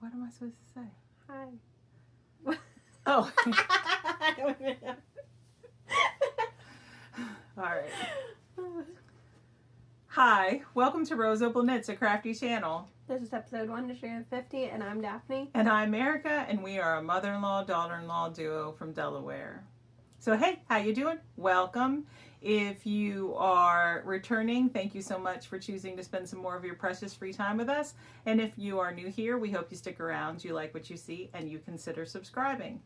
What am I supposed to say? Hi. Oh. I don't even know. All right. Hi, welcome to roseopalknits, a crafty channel. This is episode 150, and I'm Daphne. And I'm Erica, and we are a mother-in-law, daughter-in-law duo from Delaware. So hey, how you doing? Welcome. If you are returning, thank you so much for choosing to spend some more of your precious free time with us. And if you are new here, we hope you stick around, you like what you see, and you consider subscribing.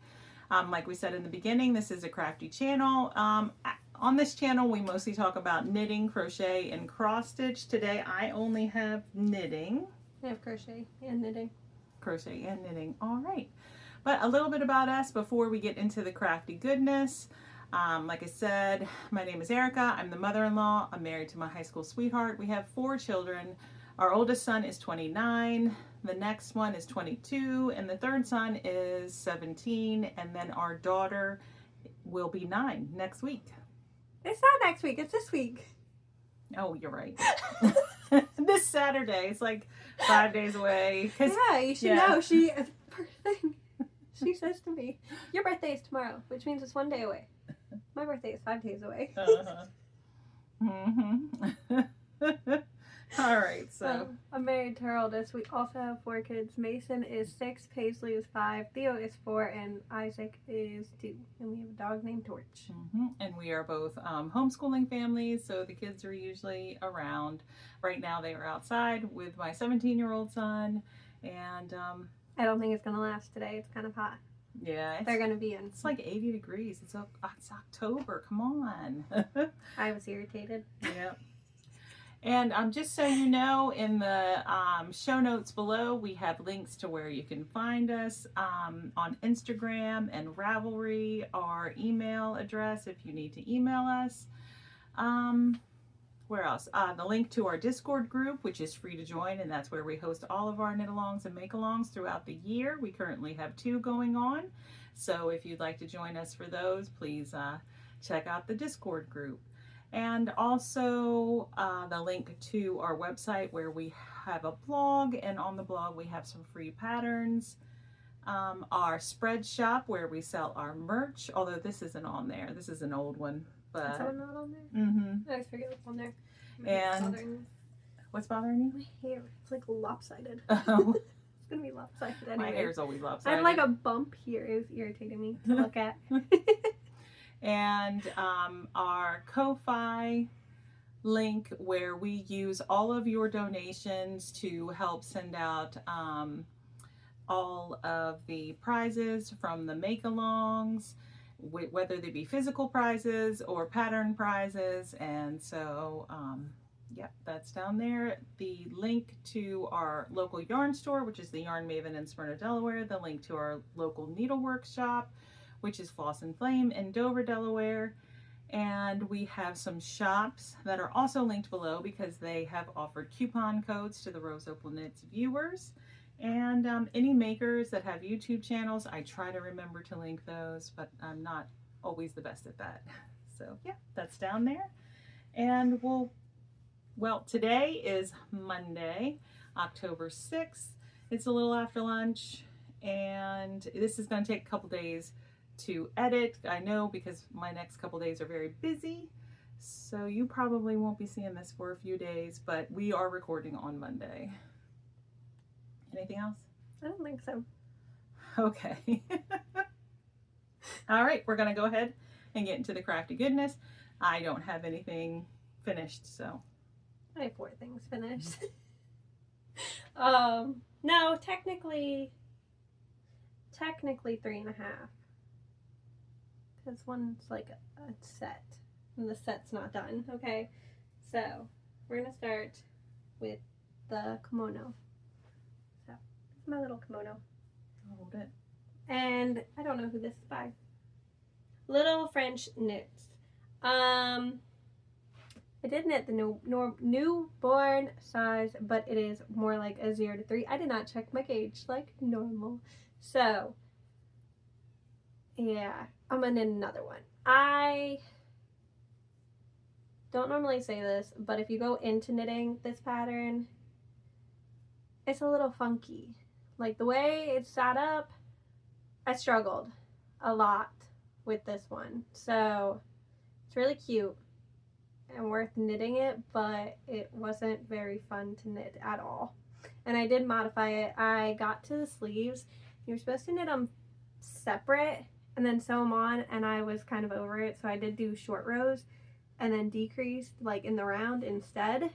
Like we said in the beginning, this is a crafty channel. On this channel, we mostly talk about knitting, crochet, and cross stitch. Today, I only have knitting. I have crochet and knitting. Crochet and knitting. All right. But a little bit about us before we get into the crafty goodness. Like I said, my name is Erica. I'm the mother-in-law. I'm married to my high school sweetheart. We have 4 children. Our oldest son is 29. The next one is 22. And the third son is 17. And then our daughter will be 9 next week. It's not next week. It's this week. Oh, you're right. This Saturday. It's like 5 days away. Yeah, you should know. She says to me, your birthday is tomorrow, which means it's 1 day away. My birthday is 5 days away. All right, so. I'm married to our oldest. We also have 4 kids. Mason is 6, Paisley is 5, Theo is 4, and Isaac is 2. And we have a dog named Torch. And we are both homeschooling families, so the kids are usually around. Right now they are outside with my 17-year-old son, and I don't think it's going to last today. It's kind of hot. Yeah. They're going to be in. It's like 80 degrees. It's October. Come on. I was irritated. Yeah. And just so you know, in the show notes below, we have links to where you can find us on Instagram and Ravelry, our email address if you need to email us. Where else? The link to our Discord group, which is free to join, and that's where we host all of our knit-alongs and make-alongs throughout the year. We currently have 2 going on, so if you'd like to join us for those, please check out the Discord group. And also the link to our website where we have a blog, and on the blog we have some free patterns. Our spread shop where we sell our merch, although this isn't on there. This is an old one. But is that not on there? I always forget what's on there. And what's bothering you? My hair. It's like lopsided. Oh. It's going to be lopsided anyway. My hair's always I lopsided. have like a bump here. It was irritating me to look at. And our Ko-Fi link where we use all of your donations to help send out all of the prizes from the make-alongs, whether they be physical prizes or pattern prizes. And so yep, that's down there. The link to our local yarn store, which is the Yarn Maven in Smyrna, Delaware. The link to our local Needlework shop, which is Floss and Flame in Dover, Delaware. And we have some shops that are also linked below because they have offered coupon codes to the roseopalknits viewers. And any makers that have YouTube channels, I try to remember to link those, but I'm not always the best at that. So yeah, that's down there. And well, today is Monday, October 6th. It's a little after lunch, and this is going to take a couple days to edit. I know, because my next couple days are very busy, so you probably won't be seeing this for a few days, but we are recording on Monday. Anything else? I don't think so. Okay. All right, we're going to go ahead and get into the crafty goodness. I don't have anything finished, so. I have 4 things finished. No, technically 3.5. Because one's like a set, and the set's not done, okay? So, we're going to start with the kimono. So, this is my little kimono. Hold it. And I don't know who this is by. Little French Knits. I did knit the newborn size, but it is more like a 0 to 3. I did not check my gauge like normal. So, yeah, I'm gonna knit another one. I don't normally say this, but if you go into knitting this pattern, it's a little funky. Like the way it's sat up, I struggled a lot with this one. So it's really cute and worth knitting it, but it wasn't very fun to knit at all. And I did modify it. I got to the sleeves. You were supposed to knit them separate and then sew them on, and I was kind of over it, so I did do short rows and then decreased like in the round instead.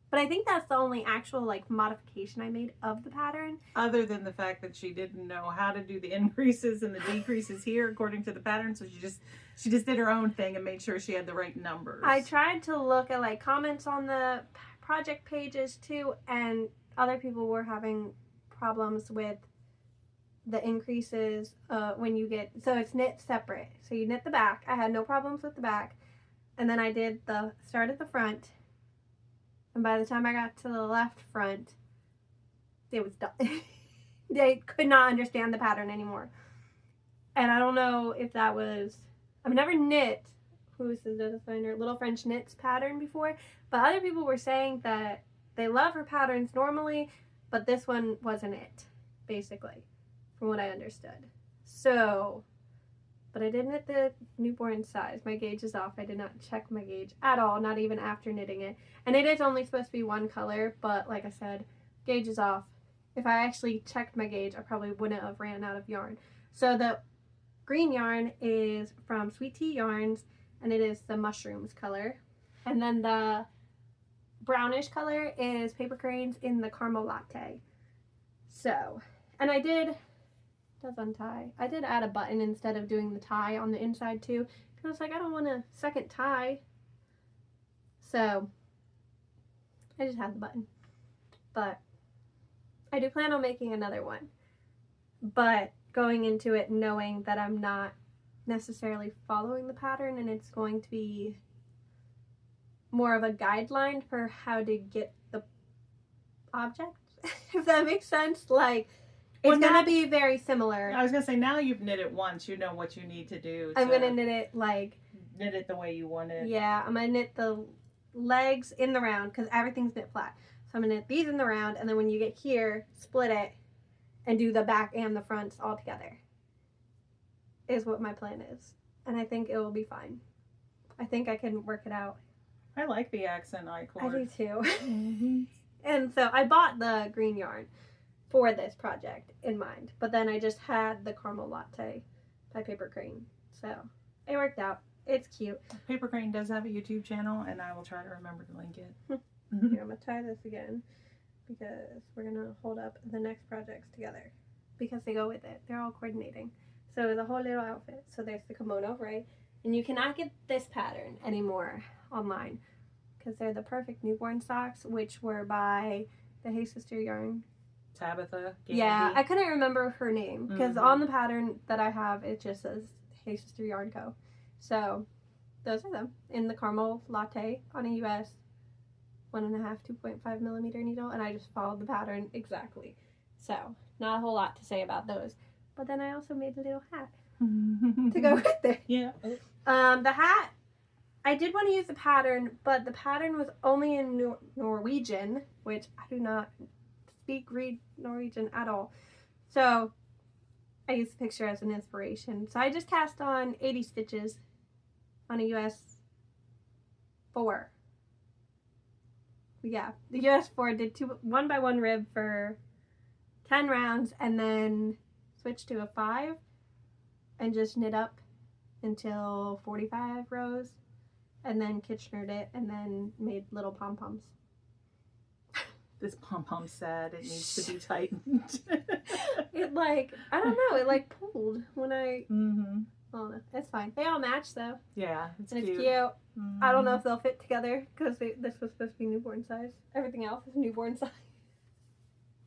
But I think that's the only actual like modification I made of the pattern. Other than the fact that she didn't know how to do the increases and the decreases here according to the pattern, so she just did her own thing and made sure she had the right numbers. I tried to look at like comments on the project pages too, and other people were having problems with the increases when you get, so it's knit separate. So you knit the back. I had no problems with the back. And then I did the start at the front. And by the time I got to the left front, it was done. They could not understand the pattern anymore. And I don't know if that was, I've never knit, who is the designer, Little French Knits pattern before, but other people were saying that they love her patterns normally, but this one wasn't it, basically, from what I understood. So, but I did knit the newborn size. My gauge is off. I did not check my gauge at all, not even after knitting it. And it is only supposed to be one color, but like I said, gauge is off. If I actually checked my gauge, I probably wouldn't have ran out of yarn. So the green yarn is from Sweet Tea Yarns, and it is the mushrooms color. And then the brownish color is Paper Cranes in the Caramel Latte. So, and I did, does untie. I did add a button instead of doing the tie on the inside too, because I was like, I don't want a second tie. So, I just had the button. But I do plan on making another one. But going into it knowing that I'm not necessarily following the pattern, and it's going to be more of a guideline for how to get the object, if that makes sense. Like, it's gonna be very similar. I was gonna say, now you've knit it once, you know what you need to do. I'm gonna knit it like, knit it the way you want it. Yeah, I'm gonna knit the legs in the round because everything's knit flat. So I'm gonna knit these in the round, and then when you get here, split it and do the back and the fronts all together. Is what my plan is, and I think it will be fine. I think I can work it out. I like the accent I-cord. I do too. Mm-hmm. And so I bought the green yarn for this project in mind, but then I just had the Caramel Latte by Paper Crane, so it worked out. It's cute. Paper Crane does have a YouTube channel, and I will try to remember to link it. Here, I'm gonna tie this again because we're gonna hold up the next projects together because they go with it. They're all coordinating. So the whole little outfit. So there's the kimono, right? And you cannot get this pattern anymore online because they're the perfect newborn socks, which were by the Hey Sister Yarn. Tabitha. Gandy. Yeah, I couldn't remember her name because on the pattern that I have, it just says Hey Sister Yarn Co. So those are them in the Caramel Latte on a US 1.5, 2.5 millimeter needle, and I just followed the pattern exactly. So not a whole lot to say about those. But then I also made a little hat to go with it. Yeah. The hat, I did want to use the pattern, but the pattern was only in Norwegian, which I do not read Norwegian at all. So I used the picture as an inspiration. So I just cast on 80 stitches on a US 4. Yeah, the US 4 did 1 by 1 rib for 10 rounds, and then switched to a 5 and just knit up until 45 rows, and then Kitchenered it, and then made little pom-poms. This pom-pom's sad. It needs to be tightened. It like, I don't know, it like pulled when I, Mm-hmm. I don't know. It's fine. They all match though. Yeah, it's And cute. it's cute. Mm-hmm. I don't know if they'll fit together because this was supposed to be newborn size. Everything else is newborn size.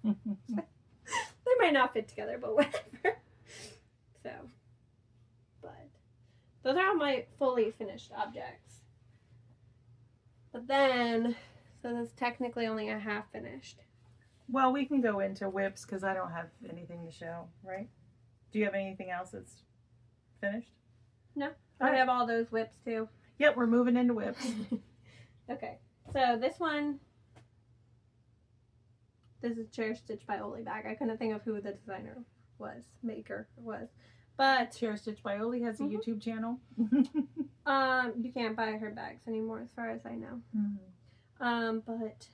They might not fit together, but whatever. So, but those are all my fully finished objects. But then, so that's technically only a half finished. Well, we can go into whips because I don't have anything to show, right? Do you have anything else that's finished? No, All I right. have all those whips too. Yep, we're moving into whips. Okay, so this one This is Chair Stitch by Oli bag. I couldn't think of who the designer was, maker was. But Chair Stitch by Oli has a YouTube channel. you can't buy her bags anymore, as far as I know. But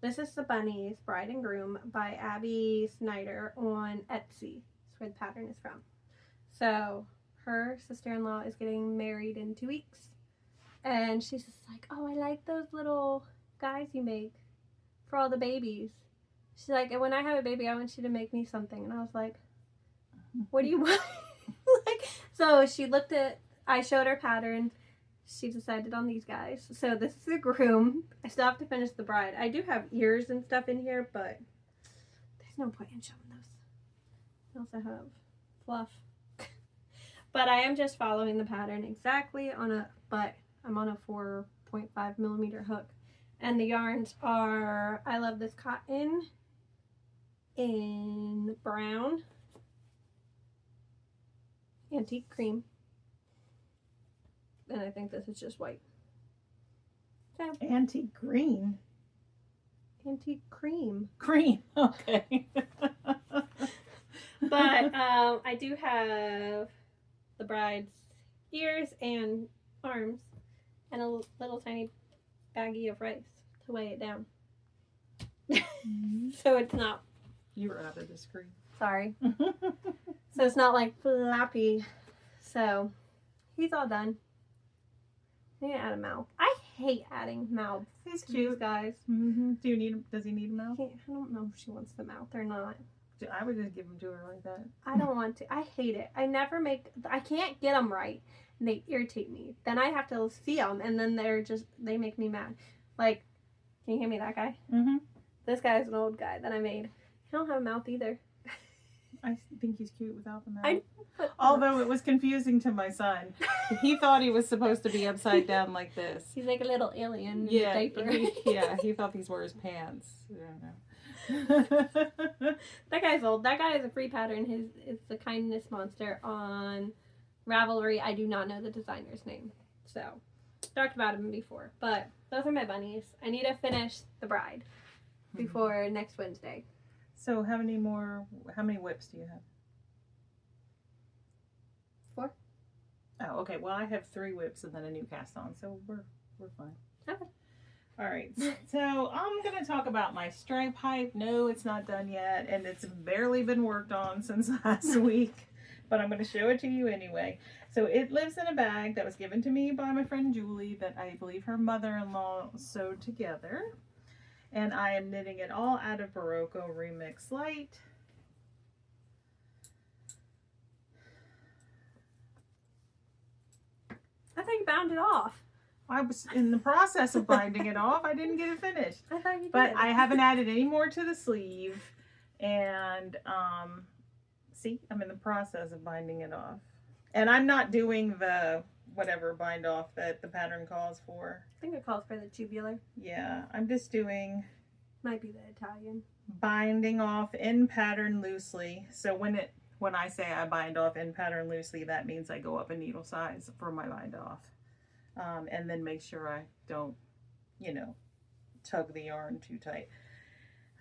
this is the Bunnies Bride and Groom by Abby Snyder on Etsy. That's where the pattern is from. So her sister-in-law is getting married in 2 weeks, and she's just like, oh, I like those little guys you make for all the babies. She's like, and when I have a baby, I want you to make me something. And I was like, what do you want? So she looked at, I showed her pattern. She decided on these guys. So this is the groom. I still have to finish the bride. I do have ears and stuff in here, but there's no point in showing those. I also have fluff. But I am just following the pattern exactly but I'm on a 4.5 millimeter hook. And the yarns are, I love this cotton in brown, antique cream, and I think this is just white. So, Antique green. antique cream. Cream. Okay. But I do have the bride's ears and arms and a little tiny baggie of rice to weigh it down. So it's not. You were out of the screen. Sorry. So it's not like floppy. So he's all done. I need to add a mouth. I hate adding mouths. He's to cute. these guys. Do you need? Does he need a mouth? I don't know if she wants the mouth or not. I would just give him to her like that. I don't want to. I hate it. I can't get them right. And they irritate me. Then I have to see them, and then they make me mad. Like, can you hand me that guy? This guy is an old guy that I made. He don't have a mouth either. I think he's cute without the mouth. Although it was confusing to my son. He thought he was supposed to be upside down like this. He's like a little alien. Yeah, Diaper. he thought these were his pants. I don't know. That guy's old. That guy is a free pattern. It's the Kindness Monster on Ravelry. I do not know the designer's name. So, talked about him before. But those are my bunnies. I need to finish the bride before next Wednesday. So how many whips do you have? 4. Oh, okay. Well, I have 3 whips and then a new cast on, so we're fine. Okay. All right. So I'm gonna talk about my stripe hype. No, it's not done yet, and it's barely been worked on since last week. But I'm gonna show it to you anyway. So it lives in a bag that was given to me by my friend Julie that I believe her mother-in-law sewed together. And I am knitting it all out of Barocco Remix Light. I thought you bound it off. I was in the process of binding it off. I didn't get it finished. I thought you did. But I haven't added any more to the sleeve. And see, I'm in the process of binding it off. And I'm not doing the whatever bind off that the pattern calls for. I think it calls for the tubular. Yeah, I'm just doing Might be the Italian. binding off in pattern loosely. So when I say I bind off in pattern loosely, that means I go up a needle size for my bind off. And then make sure I don't, tug the yarn too tight.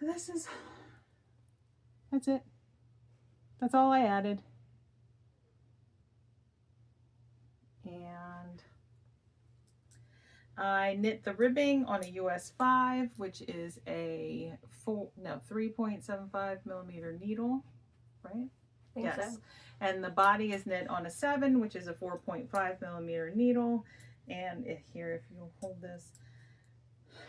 That's it. That's all I added. And I knit the ribbing on a US 5, which is a 3.75 millimeter needle, right? Yes. So. And the body is knit on a 7, which is a 4.5 millimeter needle. And here, if you'll hold this,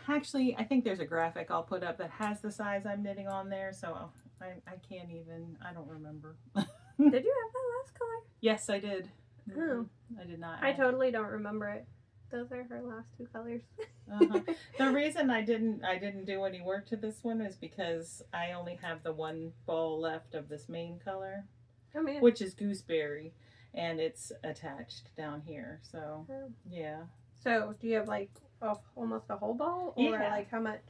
actually, I think there's a graphic I'll put up that has the size I'm knitting on there. So I can't even, I don't remember. Did you have that last color? Yes, I did. Oh. I did not. I totally don't remember it. Those are her last 2 colors. The reason I didn't do any work to this one is because I only have the one ball left of this main color, which is gooseberry, and it's attached down here. So yeah. So do you have like almost a whole ball, or like how much?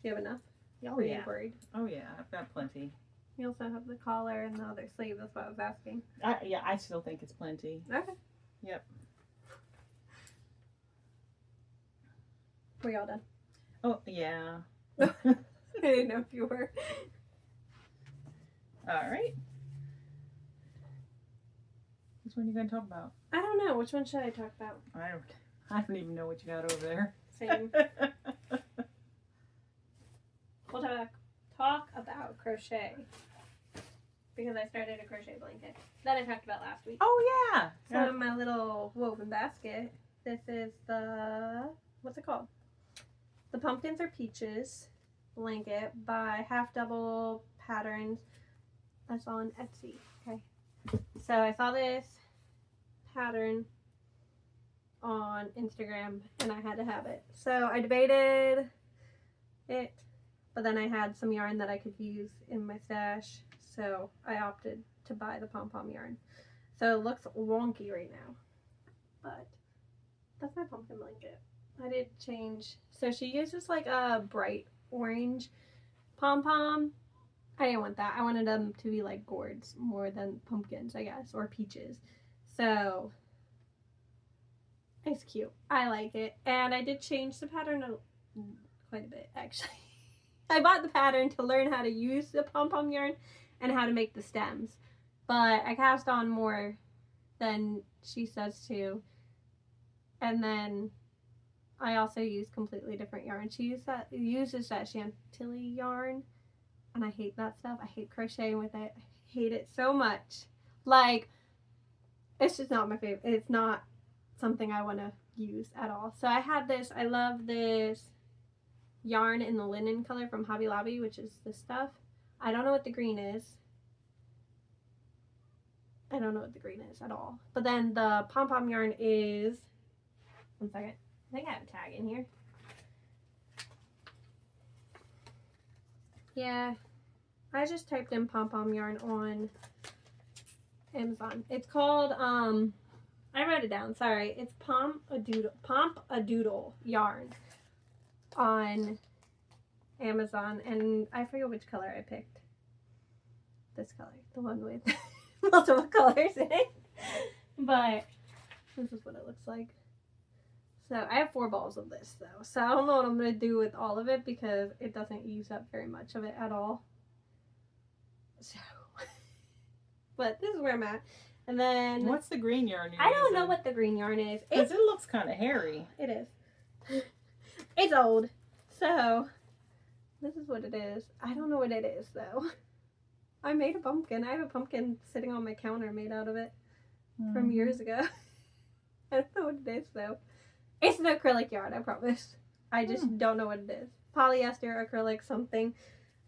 Do you have enough? Oh Are yeah. you worried? Oh yeah, I've got plenty. You also have the collar and the other sleeve. That's what I was asking. Yeah, I still think it's plenty. Okay. Yep. We all done? Oh yeah. It's didn't know if you were. All right. Which one are you going to talk about? I don't know. Which one should I talk about? I don't even know what you got over there. Same. We'll talk about crochet. Because I started a crochet blanket that I talked about last week. Oh, yeah. So my little woven basket. This is the, what's it called? The Pumpkins Are Peaches blanket by Half Double Patterns. That's on Etsy. Okay. So I saw this pattern on Instagram and I had to have it. So I debated it, but then I had some yarn that I could use in my stash. So I opted to buy the pom-pom yarn. So it looks wonky right now, but that's my pumpkin blanket. I did change. So she uses like a bright orange pom-pom. I didn't want that. I wanted them to be like gourds more than pumpkins, I guess, or peaches. So it's cute. I like it. And I did change the pattern quite a bit, actually. I bought the pattern to learn how to use the pom-pom yarn and how to make the stems. But I cast on more than she says to. And then I also use completely different yarn. She uses that Chantilly yarn. And I hate that stuff. I hate crocheting with it. I hate it so much. Like, it's just not my favorite. It's not something I want to use at all. So I had this. I love this yarn in the linen color from Hobby Lobby, which is this stuff. I don't know what the green is. I don't know what the green is at all. But then the pom-pom yarn is, one second. I think I have a tag in here. Yeah, I just typed in pom-pom yarn on Amazon. It's called, I wrote it down, sorry. It's Pomp-a-Doodle yarn on Amazon. And I forget which color I picked. This color, the one with multiple colors in it. But this is what it looks like. So I have 4 balls of this though. So I don't know what I'm going to do with all of it because it doesn't use up very much of it at all. So, but this is where I'm at. And then, what's the green yarn you're I don't know using? what the green yarn is. Because it looks kind of hairy. It is. It's old. So this is what it is. I don't know what it is though. I made a pumpkin. I have a pumpkin sitting on my counter made out of it from years ago. I don't know what it is though. It's an acrylic yarn, I promise. I just don't know what it is. Polyester, acrylic, something.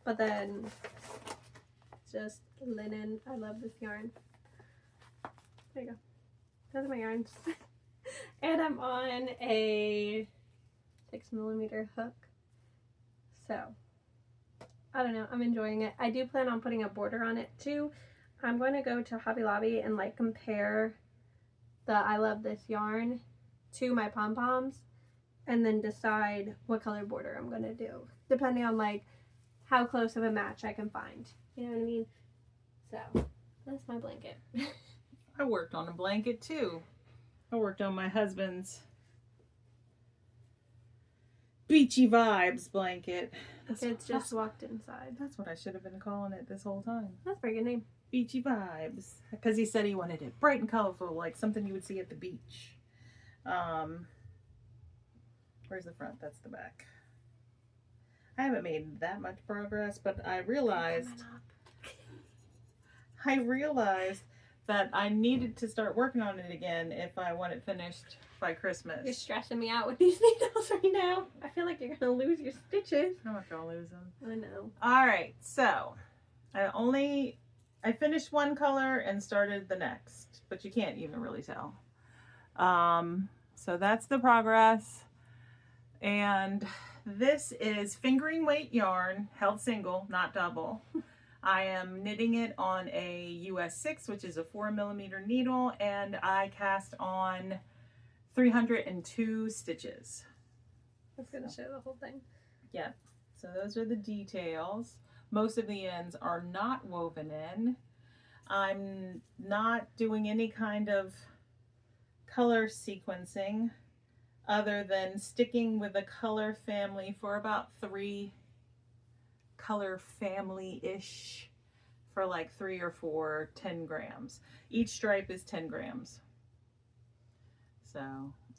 But then just linen. I love this yarn. There you go. Those are my yarns. And I'm on a 6mm hook. So, I don't know. I'm enjoying it. I do plan on putting a border on it too. I'm going to go to Hobby Lobby and like compare the I love this yarn to my pom-poms and then decide what color border I'm going to do. Depending on like how close of a match I can find. You know what I mean? So, that's my blanket. I worked on a blanket too. I worked on my husband's Beachy Vibes blanket. Kids just walked inside. That's what I should have been calling it this whole time. That's a pretty good name. Beachy Vibes. Because he said he wanted it bright and colorful, like something you would see at the beach. Where's the front? That's the back. I haven't made that much progress, but I realized that I needed to start working on it again if I want it finished by Christmas. You're stressing me out with these needles right now. I feel like you're gonna lose your stitches. I'm not gonna lose them. I know. Alright, so I finished one color and started the next, but you can't even really tell. So that's the progress. And this is fingering weight yarn, held single, not double. I am knitting it on a US 6, which is a 4mm needle, and I cast on 302 stitches. That's gonna show the whole thing. Yeah, so those are the details. Most of the ends are not woven in. I'm not doing any kind of color sequencing other than sticking with the color family for about 3 color family-ish for like 3 or 4 10 grams. Each stripe is 10 grams. So,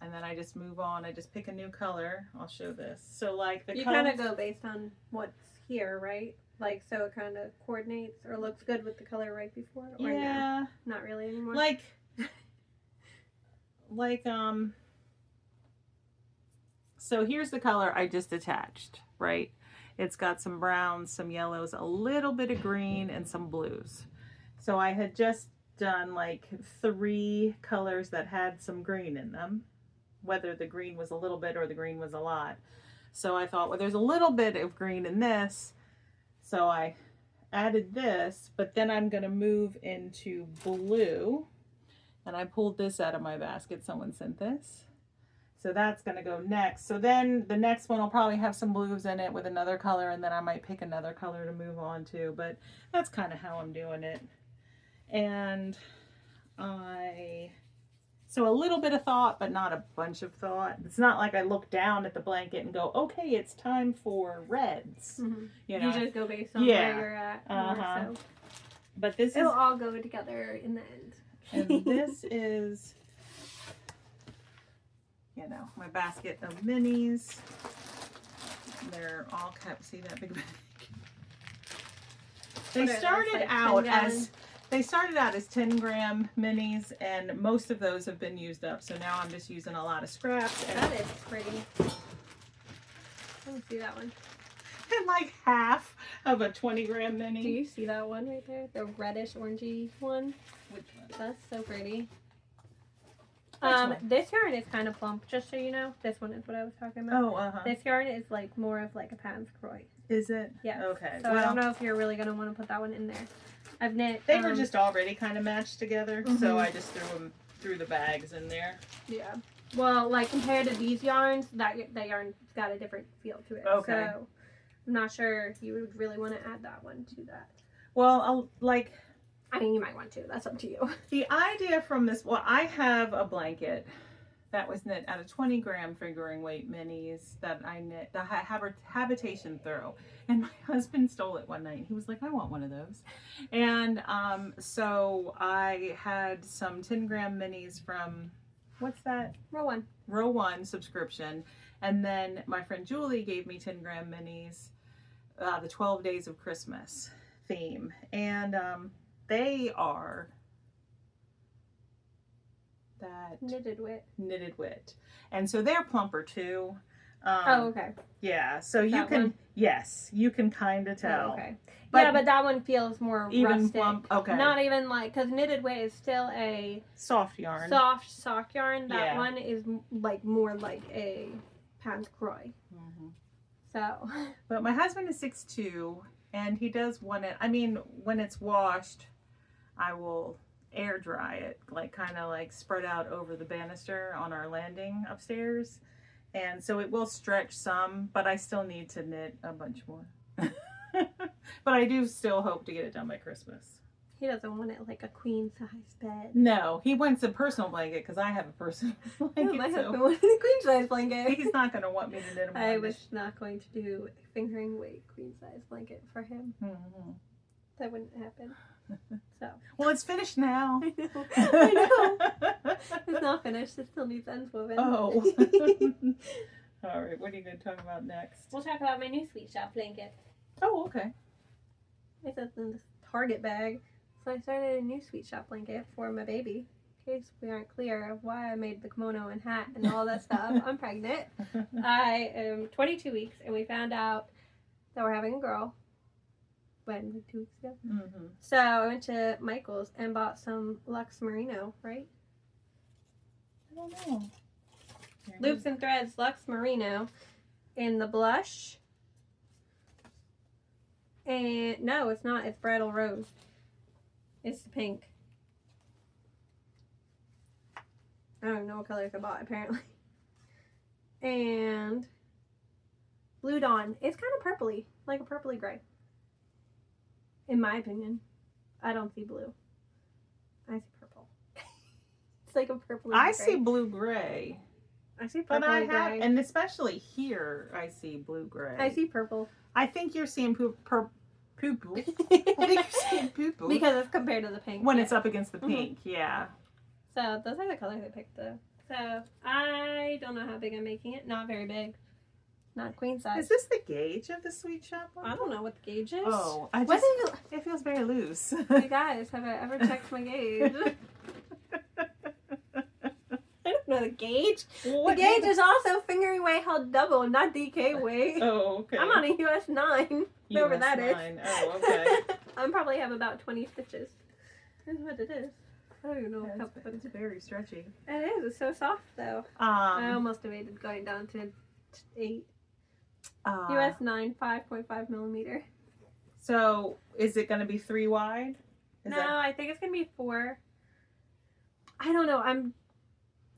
and then I just move on. I just pick a new color. I'll show this. So like the you color, kind of go based on what's here, right? Like, so it kind of coordinates or looks good with the color right before, or yeah, no? Not really anymore. like so here's the color I just attached, right? It's got some browns, some yellows, a little bit of green, and some blues. So I had just done like 3 colors that had some green in them, whether the green was a little bit or the green was a lot. So I thought, well, there's a little bit of green in this, so I added this, but then I'm going to move into blue, and I pulled this out of my basket. Someone sent this. So that's going to go next. So then the next one will probably have some blues in it with another color, and then I might pick another color to move on to, but that's kind of how I'm doing it. And so a little bit of thought, but not a bunch of thought. It's not like I look down at the blanket and go, okay, it's time for reds. Mm-hmm. You know, you just go based on where you're at. More so. But this it'll all go together in the end. And this is, you know, my basket of minis. They're all kept. See that big bag? They started out as 10 gram minis, and most of those have been used up. So now I'm just using a lot of scraps. And that is pretty. Let me see that one. And like half of a 20 gram mini. Do you see that one right there? The reddish orangey one? Which one? That's so pretty. One? This yarn is kind of plump, just so you know. This one is what I was talking about. Oh, This yarn is like more of like a pattern croy. Is it? Yeah. Okay. So I don't know if you're really gonna want to put that one in there. I've knit. They were just already kind of matched together, so Mhm. I just threw the bags in there. Yeah. Well, like compared to these yarns, that yarn's got a different feel to it. Okay. So I'm not sure if you would really want to add that one to that. Well, I mean, you might want to. That's up to you. the idea from this, well, I have a blanket that was knit out of 20 gram figuring weight minis that I knit, the habitation throw. And my husband stole it one night. He was like, I want one of those. And so I had some 10 gram minis from, what's that? Row 1 subscription. And then my friend Julie gave me 10 gram minis, the 12 Days of Christmas theme. And they are that Knitted wit, and so they're plumper too. Oh, okay. Yeah, so you That can one? Yes, you can kind of tell. Oh, okay. But yeah, but that one feels more even rustic. plump. Okay. Not even like, because knitted wit is still a soft yarn. soft sock yarn. That Yeah. one is like more like a Pans Croy. Mhm. So. But my husband is 6'2", and he does want it. I mean, when it's washed, I will air dry it, like kind of like spread out over the banister on our landing upstairs, and so it will stretch some, but I still need to knit a bunch more. But I do still hope to get it done by Christmas. He doesn't want it like a queen size bed. No, he wants a personal blanket because I have a personal blanket. My So husband wanted a queen size blanket. he's not going to want me to knit him. I was not going to do a fingering weight queen size blanket for him. Mm-hmm. That wouldn't happen. So. Well, it's finished now. I know. I know. It's not finished. It still needs ends woven. Oh. All right. What are you going to talk about next? We'll talk about my new sweet shop blanket. Oh, okay. It's in this Target bag. So I started a new sweet shop blanket for my baby. In case we aren't clear of why I made the kimono and hat and all that stuff. I'm pregnant. I am 22 weeks, and we found out that we're having a girl. When? Like 2 weeks ago? Mm-hmm. So I went to Michael's and bought some Luxe Merino, right? I don't know. Loops and Threads Luxe Merino in the blush. And no, it's not. It's Bridal Rose. It's the pink. I don't even know what colors I bought, apparently. And Blue Dawn. It's kind of purpley, like a purpley gray. In my opinion. I don't see blue. I see purple. It's like a purpley gray. I see blue gray. I see But purple I have, gray. and especially here, I see blue gray. I see purple. I think you're seeing poo-poo. I think you're seeing poo-poo. Because it's compared to the pink. When yeah. it's up against the pink, yeah. So those are the colors I picked though. So I don't know how big I'm making it. Not very big. Not queen size. Is this the gauge of the sweet shop one? I don't know what the gauge is. Oh, it feels very loose. Hey guys, have I ever checked my gauge? I don't know the gauge. What the gauge is also fingering weight held double, not DK weight. Oh, okay. I'm on a US 9. Whatever that is. Oh, okay. I probably have about 20 stitches. That's what it is. I don't even know how It's very stretchy. it is. It's so soft though. I almost debated going down to 8. US 9, 5.5 millimeter. So is it going to be 3 wide? No, I think it's gonna be 4. I don't know.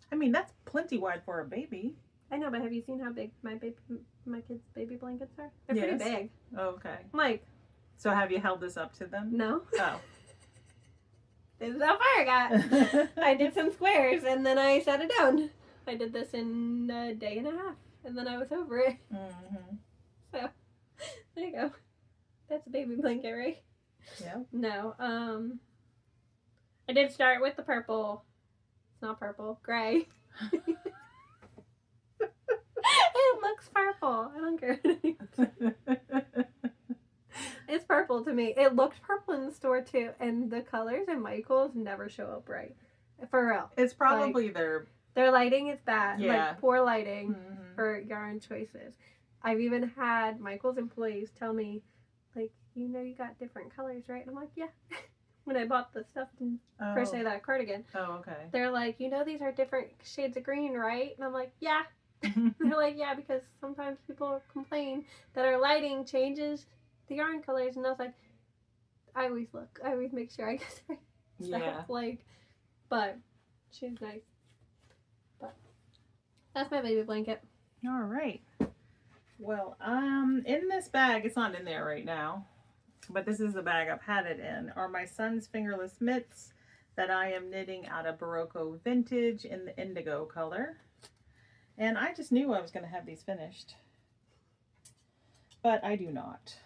I mean, that's plenty wide for a baby. I know, but have you seen how big my kids' baby blankets are? They're pretty big. Oh, okay. I'm like, so have you held this up to them? no. Oh. This is how far I got. I did some squares and then I sat it down. I did this in a day and a half and then I was over it. Mm-hmm. So, there you go. That's a baby blanket, right? Yeah. No. I did start with the purple. It's not purple. Gray. It looks purple. I don't care. It's purple to me. It looked purple in the store too, and the colors in Michael's never show up right. For real. It's probably their lighting is bad. Yeah. Like poor lighting Mm-hmm. for yarn choices. I've even had Michael's employees tell me, like, you know, you got different colors, right? And I'm like, yeah. When I bought the stuff to crochet that cardigan, Oh, okay. they're like, you know, these are different shades of green, right? And I'm like, yeah. They're like, yeah, because sometimes people complain that our lighting changes the yarn colors, and I was like, I always make sure I get the right stuff. Yeah. Like, but she's nice. But that's my baby blanket. All right. Well, in this bag, it's not in there right now, but this is the bag I've had it in, are my son's fingerless mitts that I am knitting out of Barocco Vintage in the indigo color. And I just knew I was going to have these finished, but I do not.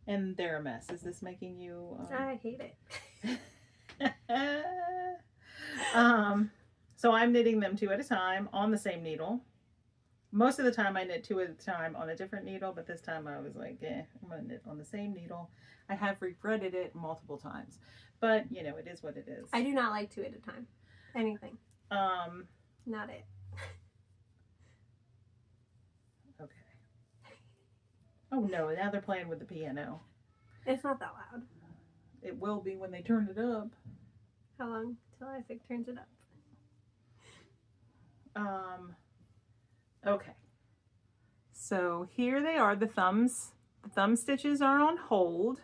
And they're a mess. Is this making you... I hate it. So I'm knitting them 2 at a time on the same needle. Most of the time I knit 2 at a time on a different needle, but this time I was like, I'm going to knit on the same needle. I have regretted it multiple times, but you know, it is what it is. I do not like 2 at a time. Anything. Not it. Okay. Oh no, now they're playing with the piano. It's not that loud. It will be when they turn it up. How long till Isaac turns it up? Okay. So here they are, the thumbs. The thumb stitches are on hold.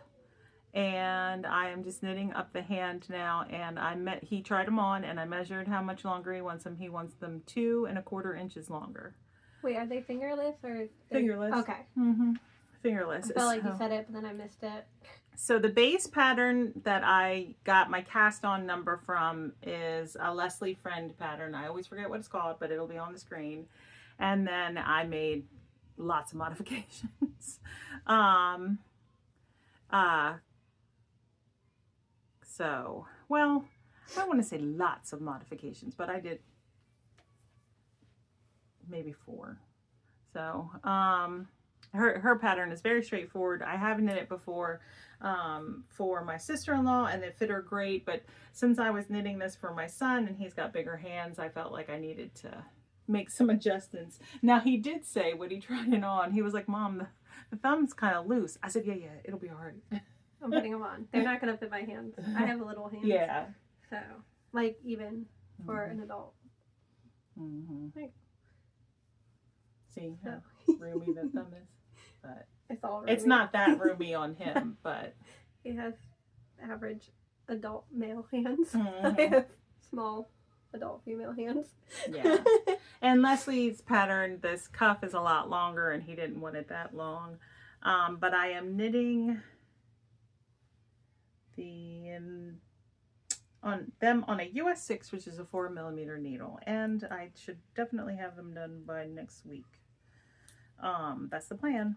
And I am just knitting up the hand now, and he tried them on, and I measured how much longer he wants them. He wants them 2 1/4 inches longer. Wait, are they fingerless or? Fingerless. Okay. Mm-hmm. Fingerless. I felt like you said it, but then I missed it. So the base pattern that I got my cast on number from is a Leslie Friend pattern. I always forget what it's called, but it'll be on the screen. And then I made lots of modifications. So, well, I don't want to say lots of modifications, but I did maybe 4. So, her pattern is very straightforward. I have knit it before for my sister-in-law, and it fit her great, but since I was knitting this for my son and he's got bigger hands, I felt like I needed to make some adjustments. Now, he did say when he tried it on, he was like, Mom, the thumb's kind of loose. I said, yeah, it'll be all right. I'm putting them on. They're not going to fit my hands. I have little hands. Yeah. So, like, even for an adult. Mm-hmm. Like, see how roomy the thumb is? But it's all roomy. It's not that roomy on him, but... He has average adult male hands. Mm-hmm. I have small adult female hands. Yeah. And Leslie's pattern, this cuff is a lot longer, and he didn't want it that long. But I am knitting on a US 6, which is a 4mm needle, and I should definitely have them done by next week. that's the plan.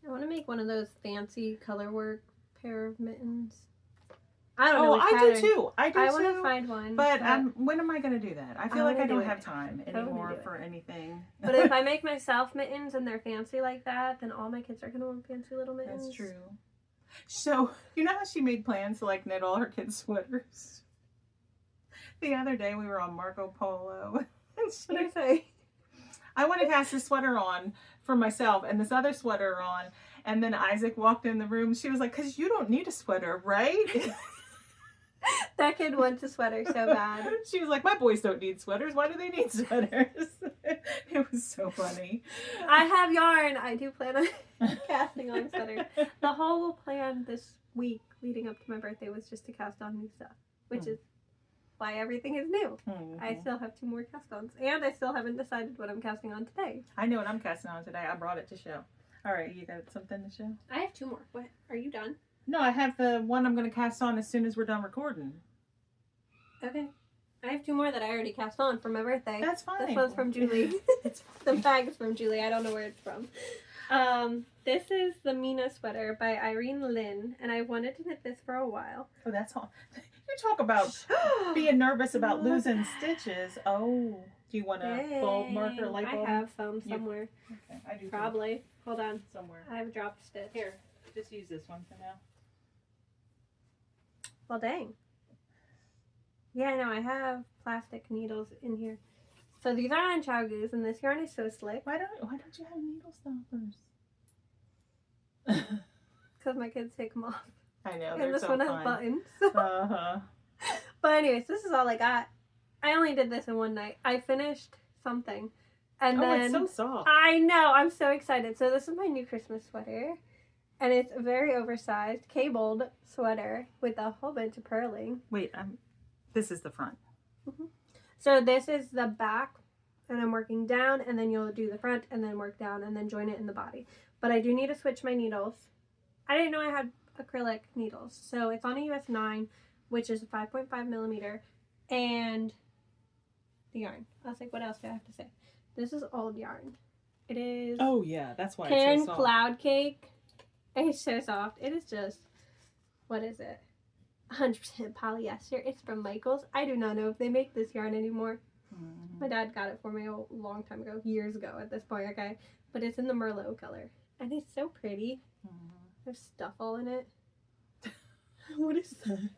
I want to make one of those fancy color work pair of mittens. I don't know. Oh, I do too. I want to find one. But when am I going to do that? I feel like I don't have time anymore for anything. But if I make myself mittens and they're fancy like that, then all my kids are going to want fancy little mittens. That's true. So, you know how she made plans to like knit all her kids' sweaters? The other day we were on Marco Polo. I want to cast this sweater on for myself and this other sweater on. And then Isaac walked in the room. She was like, because you don't need a sweater, right? That kid wants a sweater so bad. She was like, my boys don't need sweaters. Why do they need sweaters? It was so funny. I have yarn. I do plan on casting on sweaters. The whole plan this week leading up to my birthday was just to cast on new stuff, which is why everything is new. I still have 2 more cast-ons, and I still haven't decided what I'm casting on today. I know what I'm casting on today. I brought it to show. All right, you got something to show? I have 2 more. What? Are you done? No, I have the one I'm going to cast on as soon as we're done recording. Okay. I have 2 more that I already cast on for my birthday. That's fine. This one's from Julie. The bag is from Julie. I don't know where it's from. This is the Mina sweater by Irene Lynn, and I wanted to knit this for a while. Oh, that's all. You talk about being nervous about losing stitches. Oh, do you want a bulb marker, light bulb? I have some somewhere. Okay, I do. Probably. Too. Hold on. Somewhere. I have a dropped stitch. Here, just use this one for now. Well, dang. Yeah, I know. I have plastic needles in here. So these are on Chow Goose, and this yarn is so slick. Why don't you have needle stoppers? Because my kids take them off. I know. And this one has buttons. Uh-huh. But anyways, this is all I got. I only did this in one night. I finished something. And then it's so soft. I know. I'm so excited. So this is my new Christmas sweater. And it's a very oversized, cabled sweater with a whole bunch of purling. Wait, this is the front. Mm-hmm. So this is the back, and I'm working down, and then you'll do the front, and then work down, and then join it in the body. But I do need to switch my needles. I didn't know I had acrylic needles. So it's on a US 9, which is a 5.5 millimeter, and the yarn. I was like, what else do I have to say? This is old yarn. It is. Oh yeah, that's why it's Pan so soft. Cloud Cake. It's so soft. It is just, what is it? 100% polyester. It's from Michaels. I do not know if they make this yarn anymore. Mm-hmm. My dad got it for me a long time ago, years ago at this point, okay? But it's in the Merlot color. And it's so pretty. Mm-hmm. There's stuff all in it. What is that?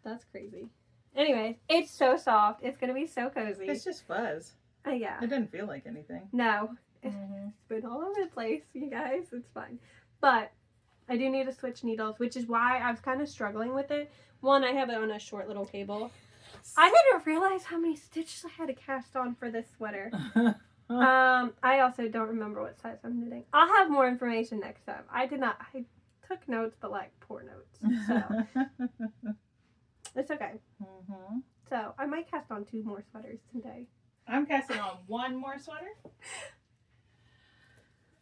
That's crazy. Anyways, it's so soft. It's going to be so cozy. It's just fuzz. Yeah. It doesn't feel like anything. No. Mm-hmm. It's been all over the place, you guys. It's fine. But I do need to switch needles, which is why I was kind of struggling with it. One, I have it on a short little cable. I didn't realize how many stitches I had to cast on for this sweater. I also don't remember what size I'm knitting. I'll have more information next time. I took notes, but like poor notes. So it's okay. Mm-hmm. So I might cast on 2 more sweaters today. I'm casting on 1 more sweater.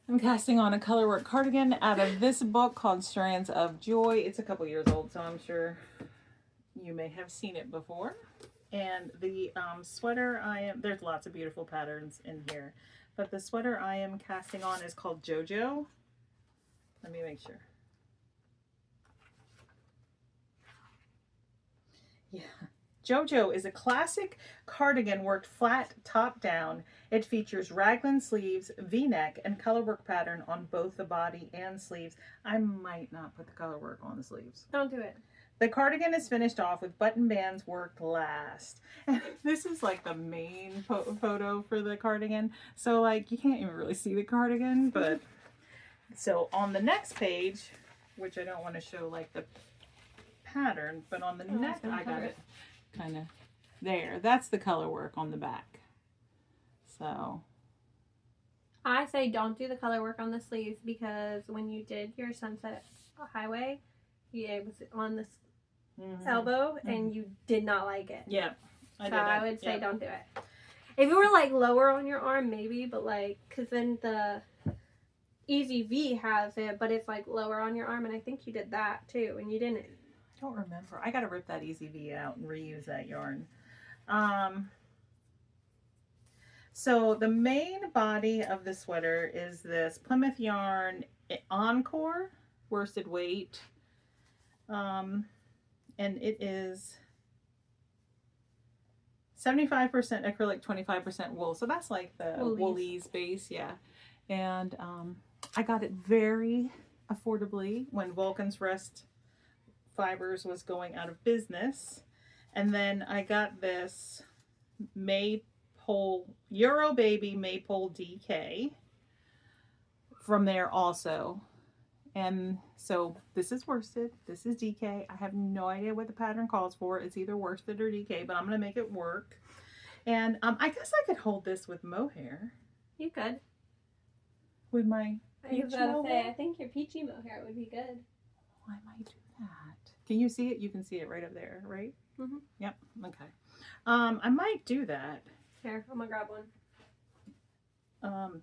I'm casting on a colorwork cardigan out of this book called Strands of Joy. It's a couple years old, so I'm sure you may have seen it before. And the sweater there's lots of beautiful patterns in here, but the sweater I am casting on is called JoJo. Let me make sure. Yeah. JoJo is a classic cardigan worked flat top down. It features raglan sleeves, V-neck, and colorwork pattern on both the body and sleeves. I might not put the colorwork on the sleeves. Don't do it. The cardigan is finished off with button bands worked last. And this is like the main photo for the cardigan. So like you can't even really see the cardigan, but so on the next page, which I don't want to show like the pattern, but on the neck I got it kind of there. That's the color work on the back. So I say don't do the color work on the sleeves because when you did your Sunset Highway, it was on this elbow and you did not like it. Yeah. I would say don't do it. If it were like lower on your arm, maybe, but like, because then the Easy V has it, but it's like lower on your arm, and I think you did that too, and you didn't. I don't remember. I gotta rip that Easy V out and reuse that yarn. So the main body of the sweater is this Plymouth yarn Encore worsted weight. And it is 75% acrylic, 25% wool. So that's like the Woolies base, yeah. And I got it very affordably when Vulcan's Rest Fibers was going out of business. And then I got this Maypole, Euro Baby Maypole DK from there also. And so this is worsted, this is DK. I have no idea what the pattern calls for. It's either worsted or DK, but I'm going to make it work. And I guess I could hold this with mohair. You could. With my I was about to say, I think your peachy mohair would be good. I might do that. Can you see it? You can see it right up there, right? Mm-hmm. Yep. Okay. I might do that. Here, I'm gonna grab one.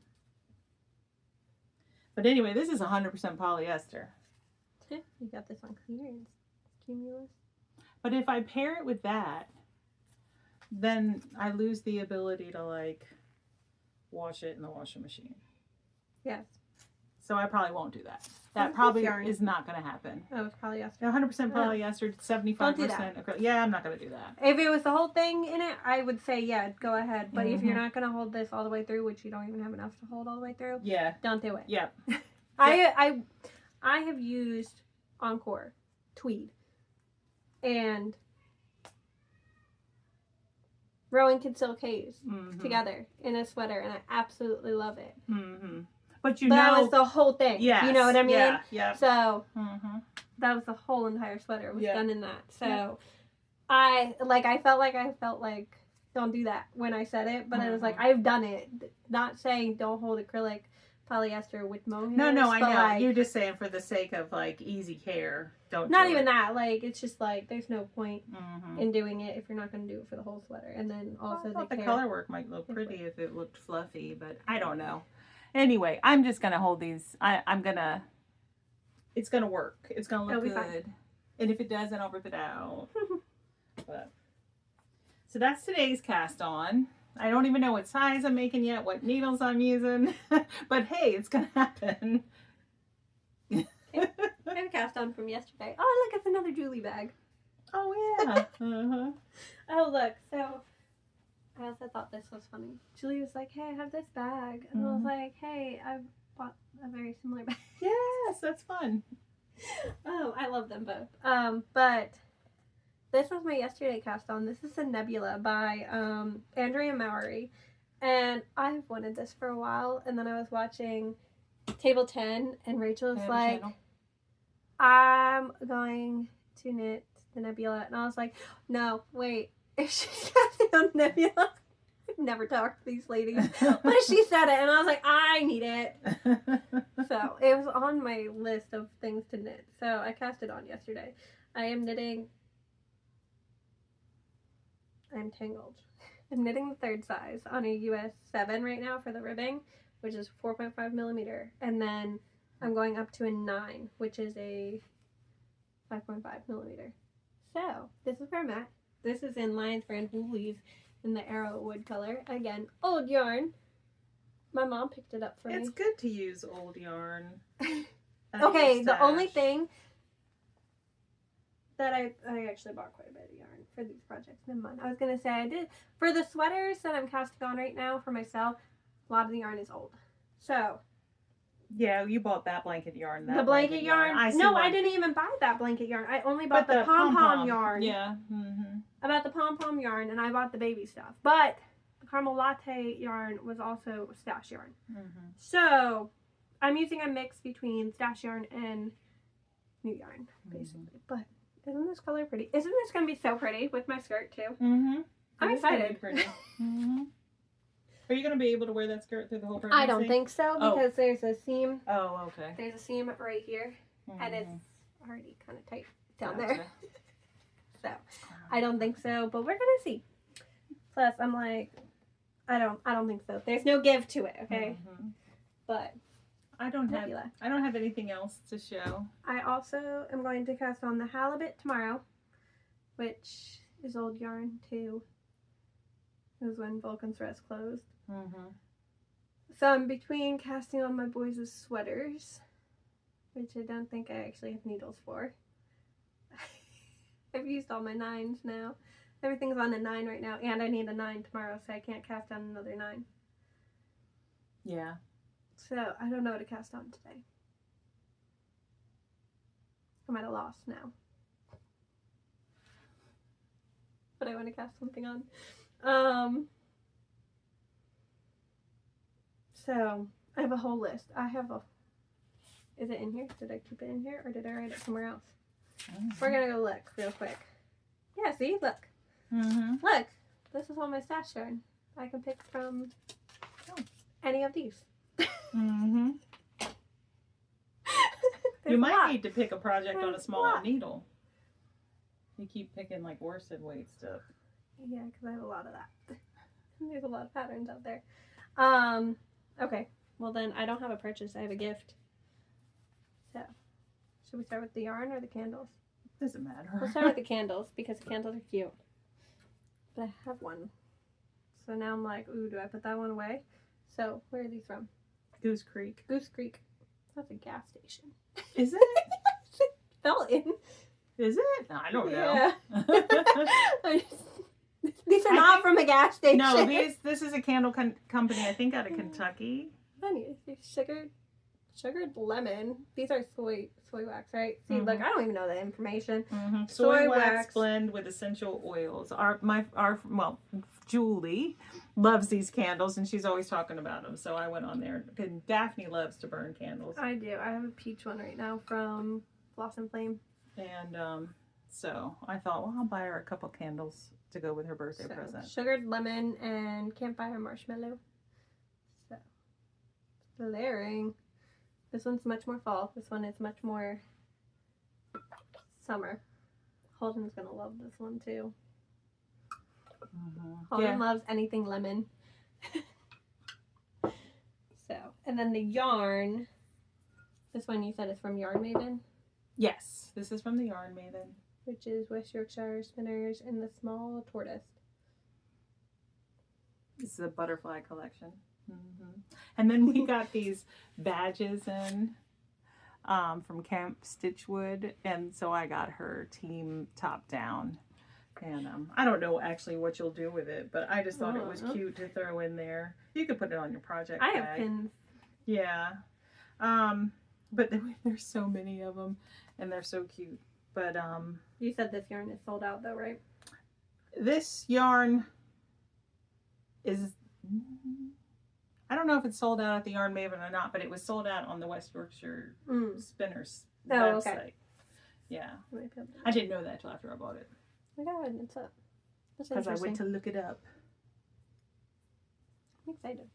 But anyway, this is 100% polyester. You got this on clearance. Cumulus. But if I pair it with that, then I lose the ability to like wash it in the washing machine. Yes. So I probably won't do that. That probably is not going to happen. Oh, it's polyester. 100% polyester, 75% acrylic. Yeah, I'm not going to do that. If it was the whole thing in it, I would say, yeah, go ahead. But if you're not going to hold this all the way through, which you don't even have enough to hold all the way through, yeah, don't do it. Yeah. I have used Encore tweed and Rowington Silk Haze together in a sweater, and I absolutely love it. Mm-hmm. But that was the whole thing. Yes. You know what I mean? Yeah. Yeah. So that was the whole entire sweater was done in that. So I felt like don't do that when I said it, but I was like, I've done it. Not saying don't hold acrylic polyester with mohair. No, I know. Like, you're just saying for the sake of like easy care, don't. Not even that. Like it's just like there's no point in doing it if you're not going to do it for the whole sweater. And then also the color work might look pretty if it looked fluffy, but I don't know. Anyway, I'm just gonna hold these. It's gonna work. It's gonna look good. Fine. And if it doesn't, I'll rip it out. So that's today's cast on. I don't even know what size I'm making yet, what needles I'm using, but hey, it's gonna happen. I have a cast on from yesterday. Oh, look, it's another Julie bag. Oh yeah. Oh look, so I also thought this was funny. Julie was like, "Hey, I have this bag," and I was like, "Hey, I bought a very similar bag." Yes, that's fun. Oh, I love them both. But this was my yesterday cast on. This is a Nebula by Andrea Mowry, and I've wanted this for a while. And then I was watching Table 10, and Rachel was like, "I'm going to knit the Nebula," and I was like, "No, wait." If she said it on Nebula, I've never talked to these ladies, but she said it, and I was like, I need it. So it was on my list of things to knit. So I cast it on yesterday. I am knitting. I'm tangled. I'm knitting the third size on a US 7 right now for the ribbing, which is 4.5 millimeter, and then I'm going up to a 9, which is a 5.5 millimeter. So this is where I'm at. This is in Lions Brand Woolies in the Arrowwood color. Again, old yarn. My mom picked it up for me. It's good to use old yarn. Okay, the only thing that I actually bought quite a bit of yarn for these projects. Never mind. I was going to say I did. For the sweaters that I'm casting on right now for myself, a lot of the yarn is old. So... Yeah, you bought that blanket yarn. The blanket yarn? I didn't even buy that blanket yarn. I only bought the pom-pom yarn. Yeah. I bought the pom-pom yarn, and I bought the baby stuff. But the caramel latte yarn was also stash yarn. So I'm using a mix between stash yarn and new yarn, basically. But isn't this color pretty? Isn't this going to be so pretty with my skirt, too? I'm excited. Are you going to be able to wear that skirt through the whole pregnancy? I don't think so, because there's a seam. Oh, okay. There's a seam right here, and it's already kind of tight down there. So, I don't think so, but we're going to see. Plus, I'm like, I don't think so. There's no give to it, okay? But I don't have anything else to show. I also am going to cast on the halibut tomorrow, which is old yarn too. It was when Vulcan's Rest closed. Mm-hmm. So I'm between casting on my boys' sweaters, which I don't think I actually have needles for. I've used all my 9s now. Everything's on a 9 right now, and I need a 9 tomorrow, so I can't cast on another 9. Yeah. So I don't know what to cast on today. I'm at a loss now. But I want to cast something on. So I have a whole list. Is it in here? Did I keep it in here, or did I write it somewhere else? Mm-hmm. We're gonna go look real quick. Yeah, see, look. Mm-hmm. Look, this is all my stash yarn. I can pick from any of these. Mm-hmm. You might need to pick a project on a smaller needle. You keep picking like worsted weight stuff. Yeah, because I have a lot of that. There's a lot of patterns out there. Okay. Well then, I don't have a purchase. I have a gift. So, should we start with the yarn or the candles? Doesn't matter. We'll start with the candles because the candles are cute. But I have one. So now I'm like, ooh, do I put that one away? So, where are these from? Goose Creek. Goose Creek. That's a gas station. Is it? It fell in. Is it? I don't know. Yeah. These are not from a gas station. No, this is a candle company, I think, out of Kentucky. Honey, sugared lemon. These are soy wax, right? See, look, I don't even know the information. Mm-hmm. Soy wax blend with essential oils. Julie loves these candles, and she's always talking about them. So I went on there. And Daphne loves to burn candles. I do. I have a peach one right now from Floss and Flame. And so I thought, well, I'll buy her a couple candles to go with her birthday present. Sugared lemon and campfire marshmallow. So, layering. This one's much more fall. This one is much more summer. Holden's gonna love this one too. Mm-hmm. Holden loves anything lemon. So, and then the yarn. This one you said is from Yarn Maven? Yes, this is from the Yarn Maven. Which is West Yorkshire Spinners in the Small Tortoise. This is a butterfly collection. Mm-hmm. And then we got these badges in from Camp Stitchwood, and so I got her team top down. And I don't know actually what you'll do with it, but I just thought it was cute to throw in there. You could put it on your project bag. I have pins. Yeah. But there's so many of them, and they're so cute. But you said this yarn is sold out though, right? This yarn is, I don't know if it's sold out at the Yarn Maven or not, but it was sold out on the West Yorkshire Spinners website. Okay. Yeah. I didn't know that until after I bought it. Oh my god, it's up. Because I went to look it up. I'm excited.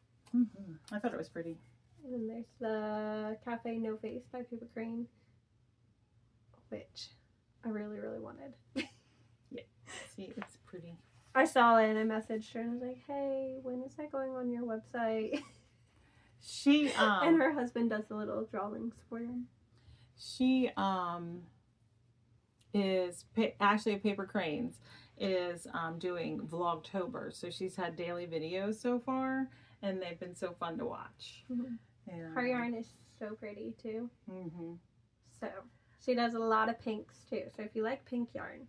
I thought it was pretty. And then there's the Cafe No Face by Paper Crane, which I really, really wanted. Yeah. See, it's pretty. I saw it and I messaged her and I was like, hey, when is that going on your website? She, and her husband does the little drawings for them. She, is, Ashley of Paper Cranes is, doing Vlogtober. So she's had daily videos so far, and they've been so fun to watch. And her yarn is so pretty too. So she does a lot of pinks too. So if you like pink yarn,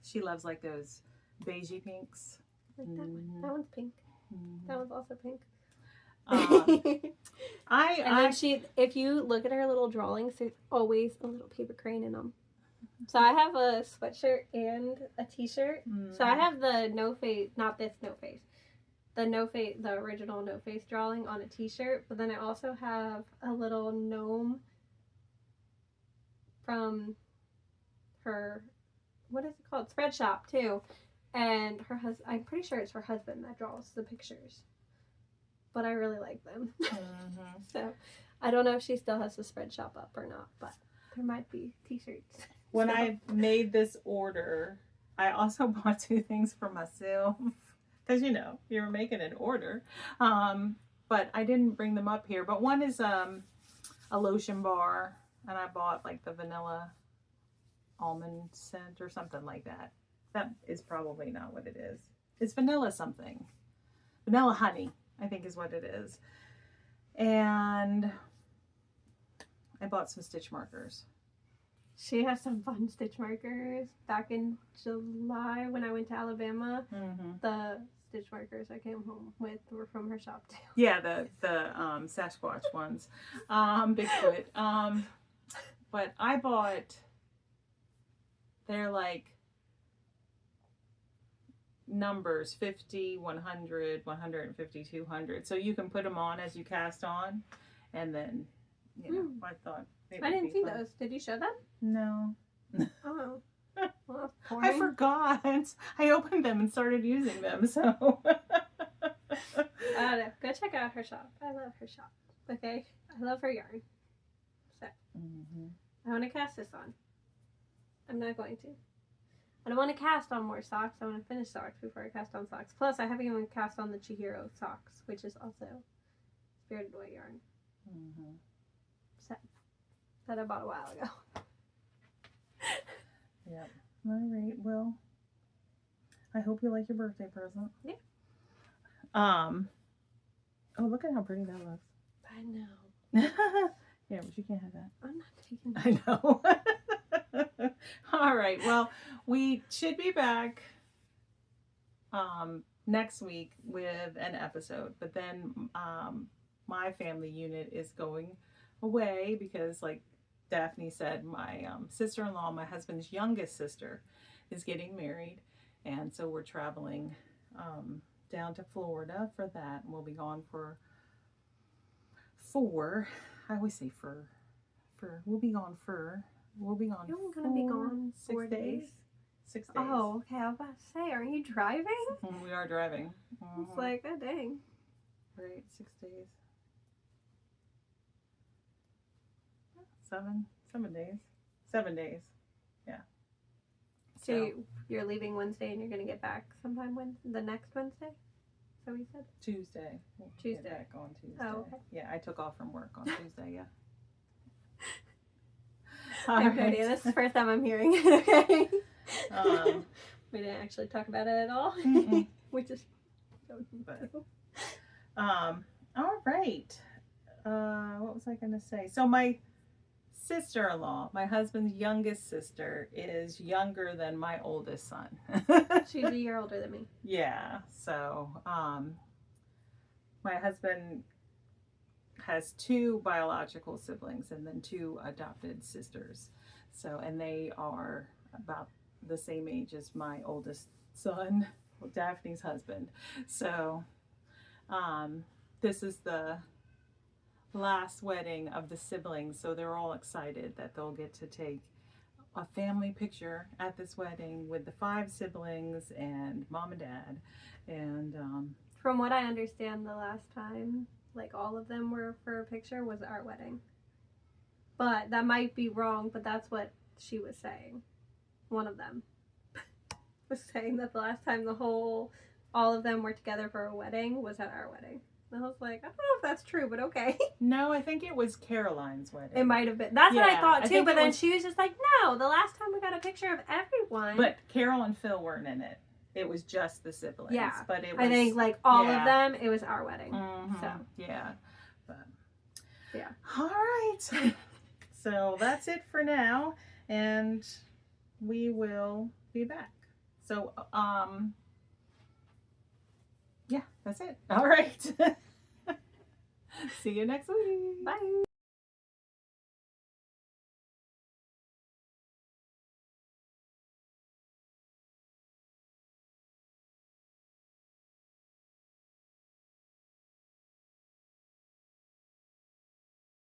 she loves like those beigey pinks. Like that one. That one's pink. That one's also pink. Then if you look at her little drawings, there's always a little paper crane in them. So I have a sweatshirt and a t-shirt. So I have the no face, not this no face. The no face, the original no face drawing on a t-shirt, but then I also have a little gnome from her, what is it called? Spread Shop too. And her husband, I'm pretty sure it's her husband that draws the pictures. But I really like them. So I don't know if she still has the Spread Shop up or not, but there might be t-shirts. When I made this order, I also bought 2 things for myself. Because, you know, you were making an order. But I didn't bring them up here. But one is a lotion bar. And I bought like the vanilla almond scent or something like that. That is probably not what it is. It's vanilla something. Vanilla honey. I think is what it is. And I bought some stitch markers. She has some fun stitch markers. Back in July when I went to Alabama, the stitch markers I came home with were from her shop too. Yeah, the Sasquatch ones, Bigfoot. But I bought. They're like numbers 50, 100, 150, 200. So you can put them on as you cast on, and then I thought I didn't see those. Did you show them? No. Oh. Well, I forgot. I opened them and started using them, so. Go check out her shop. I love her shop. Okay? I love her yarn. So, I want to cast this on. I'm not going to. I don't want to cast on more socks. I want to finish socks before I cast on socks. Plus, I haven't even cast on the Chihiro socks, which is also Spirited Away yarn. So, that I bought a while ago. Yep. All right. Well, I hope you like your birthday present. Yeah. Oh, look at how pretty that looks. I know. Yeah, but you can't have that. I'm not taking that. I know. All right. Well, we should be back next week with an episode, but then my family unit is going away because, like Daphne said, my sister-in-law, my husband's youngest sister, is getting married, and so we're traveling down to Florida for that, and we'll be gone for I always say we'll be gone. You're gonna be gone 4 days. 6 days. Oh, okay. I was about to say, are you driving? We are driving. It's like, oh dang. Right, 6 days. 7 days. 7 days. Yeah. So you're leaving Wednesday and you're gonna get back sometime the next Wednesday? So we said Tuesday. We'll Tuesday. Get back on Tuesday. Oh, okay. Yeah, I took off from work on Tuesday. Yeah. Okay, this is the first time I'm hearing it. Okay. We didn't actually talk about it at all. We just. All right. What was I going to say? So my sister-in-law, my husband's youngest sister, is younger than my oldest son. She's a year older than me. Yeah. So my husband has 2 biological siblings and then 2 adopted sisters. So, and they are about the same age as my oldest son, Daphne's husband. So this is the last wedding of the siblings, so they're all excited that they'll get to take a family picture at this wedding with the 5 siblings and mom and dad. And from what I understand, the last time like all of them were for a picture was our wedding, but that might be wrong, but that's what she was saying. One of them was saying that the last time all of them were together for a wedding was at our wedding. And I was like, I don't know if that's true, but okay. No, I think it was Caroline's wedding. It might have been. That's what I thought too, but then she was just like, no, the last time we got a picture of everyone. But Carol and Phil weren't in it. It was just the siblings. Yeah. But it was, I think like all of them, it was our wedding. So. Yeah. But, yeah. All right. So that's it for now. And we will be back. So, yeah, that's it. All right. See you next week. Bye.